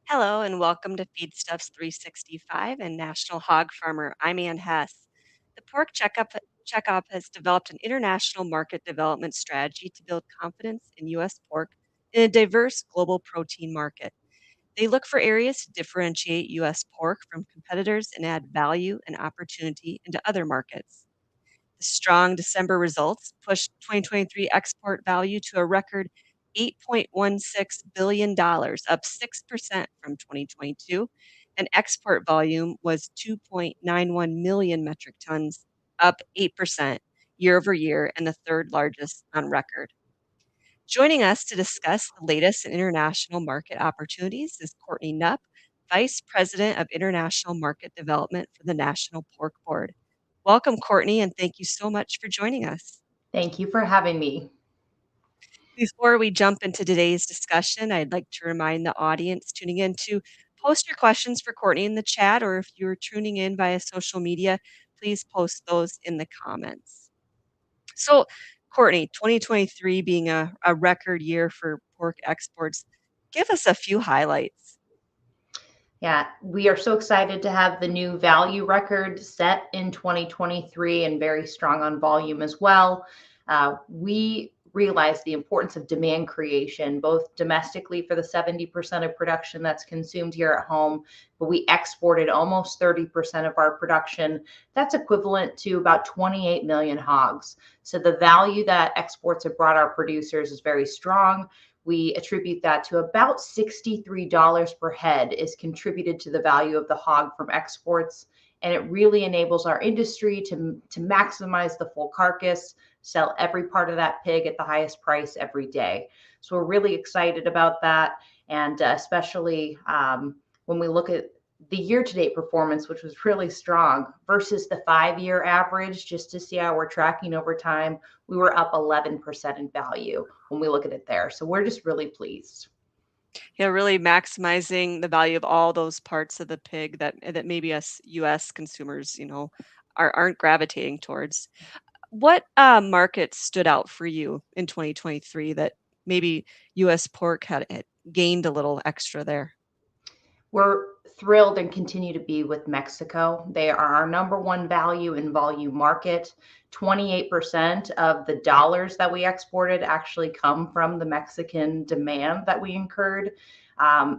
Hello and welcome to Feedstuffs 365 and National Hog Farmer. I'm Ann Hess. The Checkup has developed an international market development strategy to build confidence in U.S. pork in a diverse global protein market. They look for areas to differentiate U.S. pork from competitors and add value and opportunity into other markets. The strong December results pushed 2023 export value to a record $8.16 billion, up 6% from 2022, and export volume was 2.91 million metric tons, up 8% year over year, and the third largest on record. Joining us to discuss the latest in international market opportunities is Courtney Knupp, Vice President of International Market Development for the National Pork Board. Welcome, Courtney, and thank you so much for joining us. Thank you for having me. Before we jump into today's discussion, I'd like to remind the audience tuning in to post your questions for Courtney in the chat, or if you're tuning in via social media, please post those in the comments. So, Courtney, 2023 being a record year for pork exports, give us a few highlights. Yeah, we are so excited to have the new value record set in 2023 and very strong on volume as well. We realize the importance of demand creation, both domestically for the 70% of production that's consumed here at home, but we exported almost 30% of our production. That's equivalent to about 28 million hogs. So the value that exports have brought our producers is very strong. We attribute that to about $63 per head is contributed to the value of the hog from exports. And it really enables our industry to maximize the full carcass, sell every part of that pig at the highest price every day. So we're really excited about that. And especially when we look at the year-to-date performance, which was really strong versus the 5-year average, just to see how we're tracking over time, we were up 11% in value when we look at it there. So we're just really pleased. Yeah, really maximizing the value of all those parts of the pig that maybe us U.S. consumers, aren't gravitating towards. What markets stood out for you in 2023 that maybe U.S. pork had gained a little extra there? We're thrilled and continue to be with Mexico. They are our number one value and volume market. 28% of the dollars that we exported actually come from the Mexican demand that we incurred.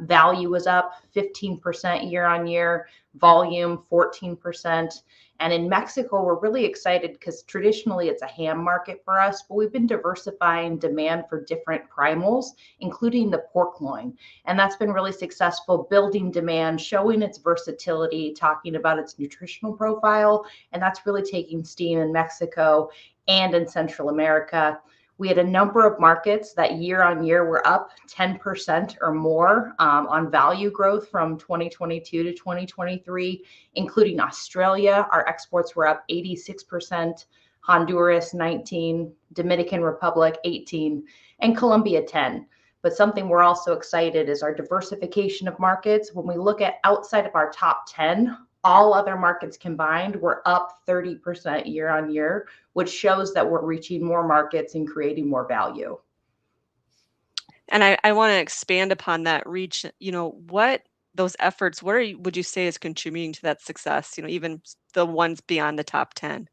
Value was up 15% year on year, volume 14%. And in Mexico, we're really excited because traditionally it's a ham market for us, but we've been diversifying demand for different primals, including the pork loin. And that's been really successful, building demand, showing its versatility, talking about its nutritional profile. And that's really taking steam in Mexico and in Central America. We had a number of markets that year on year were up 10% or more on value growth from 2022 to 2023, including Australia. Our exports were up 86%, Honduras 19, Dominican Republic 18, and Colombia 10. But something we're also excited is our diversification of markets. When we look at outside of our top 10, all other markets combined were up 30% year on year, which shows that we're reaching more markets and creating more value. And I want to expand upon that reach. What those efforts, would you say is contributing to that success? Even the ones beyond the top 10.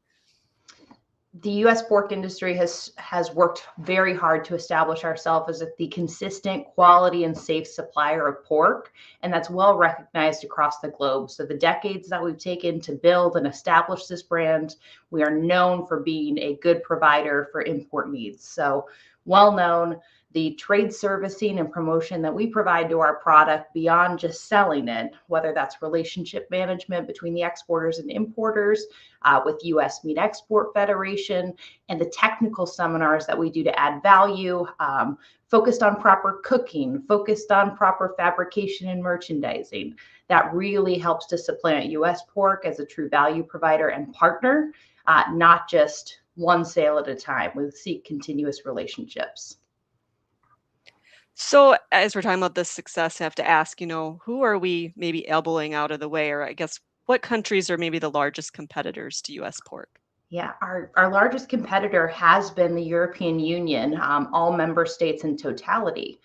The U.S. pork industry has worked very hard to establish ourselves as the consistent quality and safe supplier of pork, and that's well recognized across the globe. So the decades that we've taken to build and establish this brand, we are known for being a good provider for import needs. So well known. The trade servicing and promotion that we provide to our product beyond just selling it, whether that's relationship management between the exporters and importers, with U.S. Meat Export Federation, and the technical seminars that we do to add value, focused on proper cooking, focused on proper fabrication and merchandising. That really helps to supplant U.S. pork as a true value provider and partner, not just one sale at a time. We seek continuous relationships. So as we're talking about this success, I have to ask, who are we maybe elbowing out of the way, or I guess what countries are maybe the largest competitors to U.S. pork? Yeah, our largest competitor has been the European Union, all member states in totality.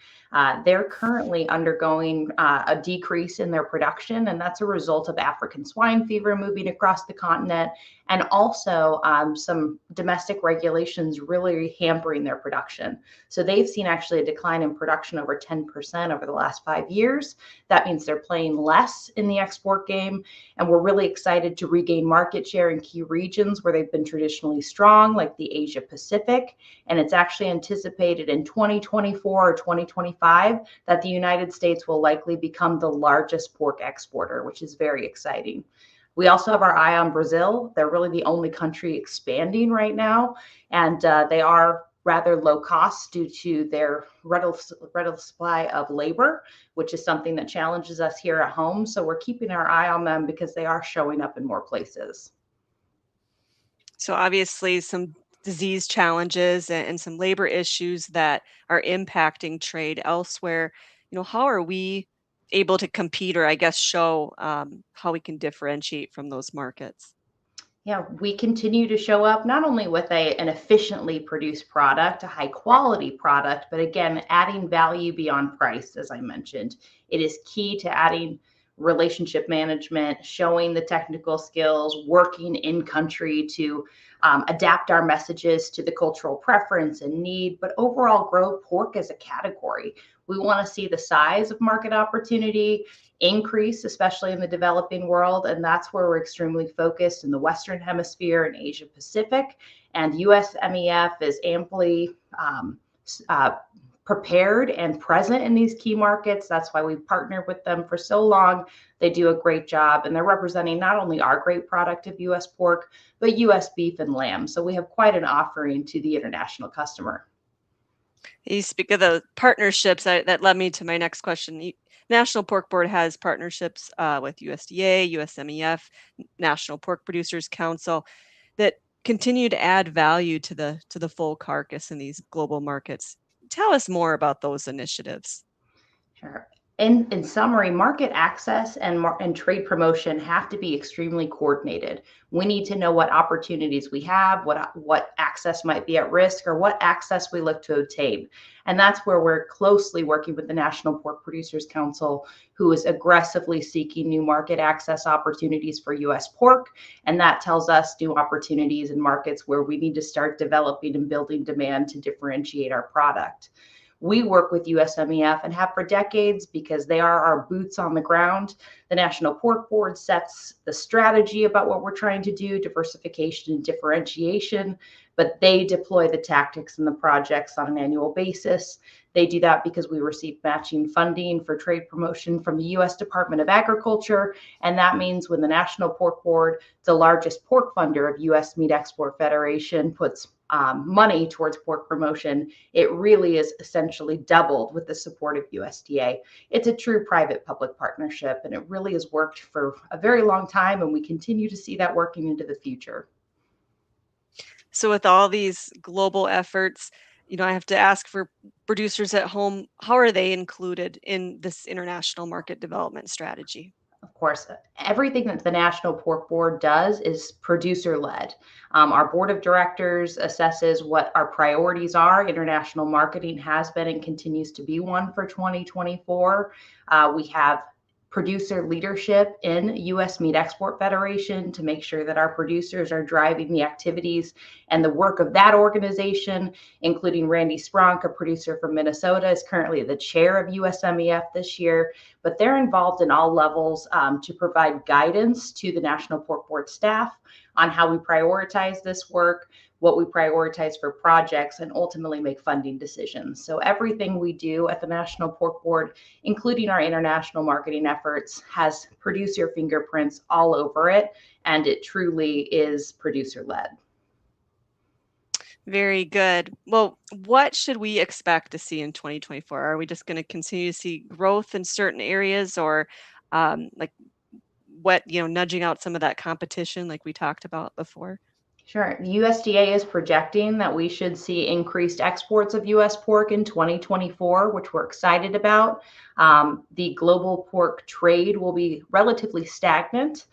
They're currently undergoing a decrease in their production, and that's a result of African swine fever moving across the continent, and also some domestic regulations really hampering their production. So they've seen actually a decline in production over 10% over the last 5 years. That means they're playing less in the export game, and we're really excited to regain market share in key regions where they've been traditionally strong, like the Asia Pacific. And it's actually anticipated in 2024 or 2025 that the United States will likely become the largest pork exporter, which is very exciting. We also have our eye on Brazil. They're really the only country expanding right now, and they are rather low cost due to their rental supply of labor, which is something that challenges us here at home. So we're keeping our eye on them because they are showing up in more places. So obviously some disease challenges and some labor issues that are impacting trade elsewhere. How are we able to compete or I guess show how we can differentiate from those markets? Yeah, we continue to show up not only with an efficiently produced product, a high quality product, but again, adding value beyond price, as I mentioned. It is key to adding relationship management, showing the technical skills, working in country to adapt our messages to the cultural preference and need, but overall grow pork as a category. We want to see the size of market opportunity increase, especially in the developing world. And that's where we're extremely focused in the Western Hemisphere and Asia Pacific. And US MEF is amply uh, prepared and present in these key markets. That's why we've partnered with them for so long. They do a great job, and they're representing not only our great product of US pork, but US beef and lamb. So we have quite an offering to the international customer. You speak of the partnerships that led me to my next question. National Pork Board has partnerships with USDA, USMEF, National Pork Producers Council that continue to add value to the full carcass in these global markets. Tell us more about those initiatives. Sure. In summary, market access and trade promotion have to be extremely coordinated. We need to know what opportunities we have, what access might be at risk, or what access we look to obtain. And that's where we're closely working with the National Pork Producers Council, who is aggressively seeking new market access opportunities for U.S. pork. And that tells us new opportunities in markets where we need to start developing and building demand to differentiate our product. We work with USMEF and have for decades because they are our boots on the ground. The National Pork Board sets the strategy about what we're trying to do, diversification and differentiation, but they deploy the tactics and the projects on an annual basis. They do that because we receive matching funding for trade promotion from the US Department of Agriculture. And that means when the National Pork Board, the largest pork funder of US Meat Export Federation, puts money towards pork promotion, it really is essentially doubled with the support of USDA. It's a true private public partnership, and it really has worked for a very long time, and we continue to see that working into the future. So with all these global efforts, I have to ask for producers at home, how are they included in this international market development strategy? Of course, everything that the National Pork Board does is producer led. Our board of directors assesses what our priorities are. International marketing has been and continues to be one for 2024. We have producer leadership in U.S. Meat Export Federation to make sure that our producers are driving the activities and the work of that organization, including Randy Spronk, a producer from Minnesota, is currently the chair of USMEF this year. But they're involved in all levels to provide guidance to the National Pork Board staff on how we prioritize this work, what we prioritize for projects, and ultimately make funding decisions. So everything we do at the National Pork Board, including our international marketing efforts, has producer fingerprints all over it, and it truly is producer led. Very good. Well, what should we expect to see in 2024? Are we just going to continue to see growth in certain areas or like nudging out some of that competition like we talked about before? Sure. The USDA is projecting that we should see increased exports of US pork in 2024, which we're excited about. The global pork trade will be relatively stagnant,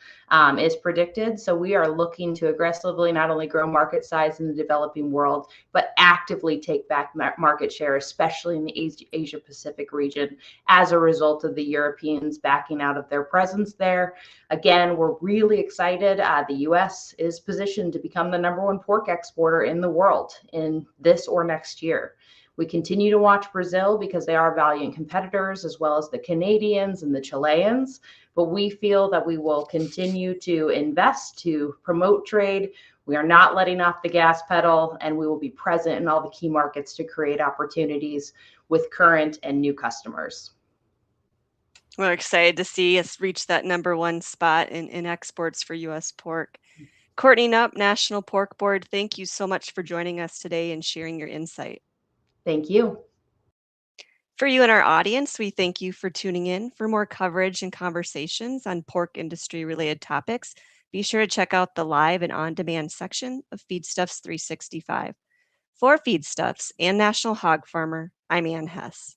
is predicted. So we are looking to aggressively not only grow market size in the developing world, but actively take back market share, especially in the Asia Pacific region, as a result of the Europeans backing out of their presence there. Again, we're really excited. The US is positioned to become the number one pork exporter in the world in this or next year. We continue to watch Brazil because they are valiant competitors, as well as the Canadians and the Chileans. But we feel that we will continue to invest to promote trade. We are not letting off the gas pedal, and we will be present in all the key markets to create opportunities with current and new customers. We're excited to see us reach that number one spot in exports for U.S. pork. Courtney Knupp, National Pork Board, thank you so much for joining us today and sharing your insight. Thank you. For you and our audience, we thank you for tuning in. For more coverage and conversations on pork industry related topics, be sure to check out the live and on demand section of Feedstuffs 365. For Feedstuffs and National Hog Farmer, I'm Ann Hess.